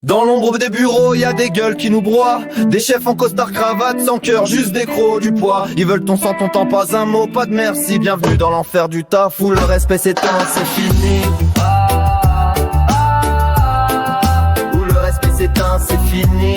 Dans l'ombre des bureaux, y a des gueules qui nous broient. Des chefs en costard cravate, sans cœur, juste des crocs, du poids. Ils veulent ton sang, ton temps, pas un mot, pas de merci. Bienvenue dans l'enfer du taf où le respect s'éteint, c'est fini. Où le respect s'éteint, c'est fini.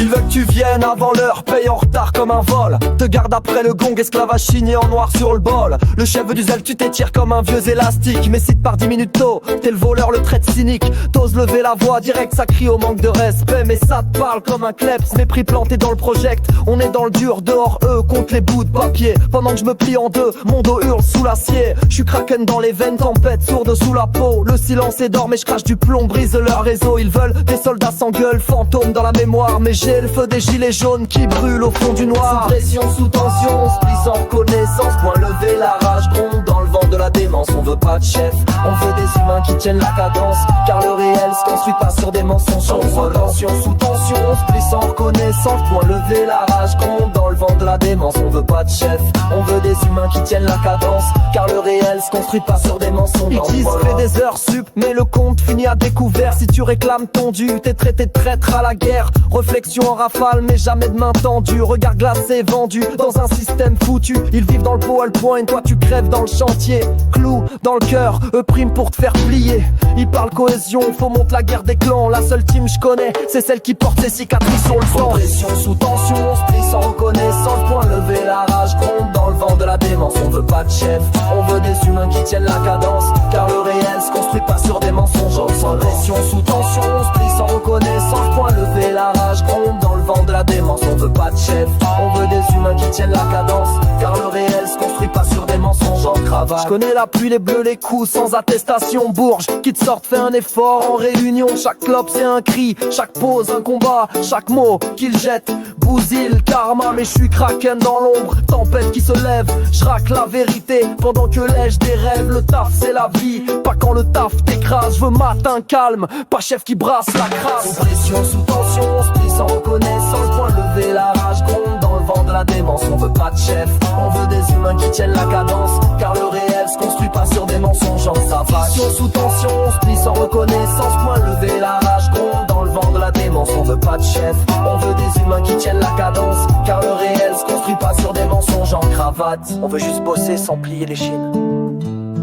Ils veulent que tu viennes avant l'heure, paye en retard comme un vol. Te garde après le gong, esclavage signé en noir sur le bol. Le chef veut du zèle, tu t'étires comme un vieux élastique. Mais si te pars 10 minutes tôt, t'es le voleur, le trait cynique. T'oses lever la voix, direct ça crie au manque de respect. Mais ça te parle comme un kleps, mépris planté dans le project. On est dans le dur, dehors eux, contre les bouts de papier. Pendant que je me plie en deux, mon dos hurle sous l'acier. J'suis kraken dans les veines, tempête sourde sous la peau. Le silence est d'or mais je crache du plomb, brise leur réseau. Ils veulent des soldats sans gueule, fantômes dans la mémoire. Mais j'ai le feu des gilets jaunes qui brûlent au fond du noir. Sous pression, sous tension, on se plie sans reconnaissance. Point levé, la rage gronde dans le vent de la démence. On veut pas de chef, on veut des humains qui tiennent la cadence. Car le réel se construit pas sur des mensonges. Sous tension, sous tension, on se plie sans reconnaissance. Point levé, la rage gronde dans le vent de la démence. On veut pas de chef, on veut des humains qui tiennent la cadence. Car le réel se construit pas sur des mensonges. Ils disent fais des heures sup, mais le compte finit à découvert. Si tu réclames ton dû, t'es traité de traître à la guerre. Réflexion en rafale, mais jamais de main tendue. Regard glacé, vendu dans un système foutu. Ils vivent dans le PowerPoint, toi tu crèves dans le chantier. Clou dans le cœur, eux priment pour te faire plier. Ils parlent cohésion, faut monter la guerre des clans. La seule team je connais, c'est celle qui porte ses cicatrices sur le flanc. Pression sous tension, on se plie sans reconnaissance. Point levé, la rage gronde dans le vent de la démence. On veut pas de chef, on veut des humains qui tiennent la cadence. Car le réel se construit pas sur des mensonges. Sans pression sous tension, on se plie sans reconnaissance. Point levé, la rage gronde dans le vent de la démence. On veut pas de chef, on veut des humains qui tiennent la cadence. Car le réel se construit pas sur des mensonges en cravate. Je connais la pluie, les bleus, les coups sans attestation. Bourge, qui te sortent, fait un effort en réunion. Chaque clope c'est un cri, chaque pause un combat. Chaque mot qu'il jette, bousille le karma. Mais je suis kraken dans l'ombre, tempête qui se lève. Je racle la vérité pendant que lèche des rêves. Le taf c'est la vie, pas quand le taf t'écrase. Je veux matin calme, pas chef qui brasse la crasse. Sous pression, sous tension, on se plie sans reconnaissance. Point levé, la rage gronde dans le vent de la démence. On veut pas de chef, on veut des humains qui tiennent la cadence. Car le réel se construit pas sur des mensonges en savate. Sous tension, on se plie sans reconnaissance. Point levé, la rage gronde dans le vent de la démence. On veut pas de chef, on veut des humains qui tiennent la cadence. Car le réel se construit pas sur des mensonges en cravate. On veut juste bosser sans plier les chines.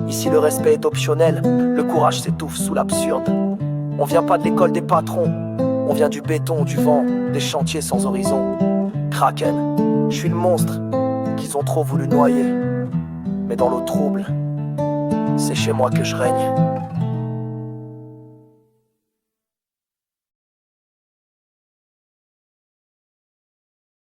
Ici le respect est optionnel, le courage s'étouffe sous l'absurde. On vient pas de l'école des patrons, on vient du béton, du vent, des chantiers sans horizon. Kraken, je suis le monstre qu'ils ont trop voulu noyer. Mais dans l'eau trouble, c'est chez moi que je règne.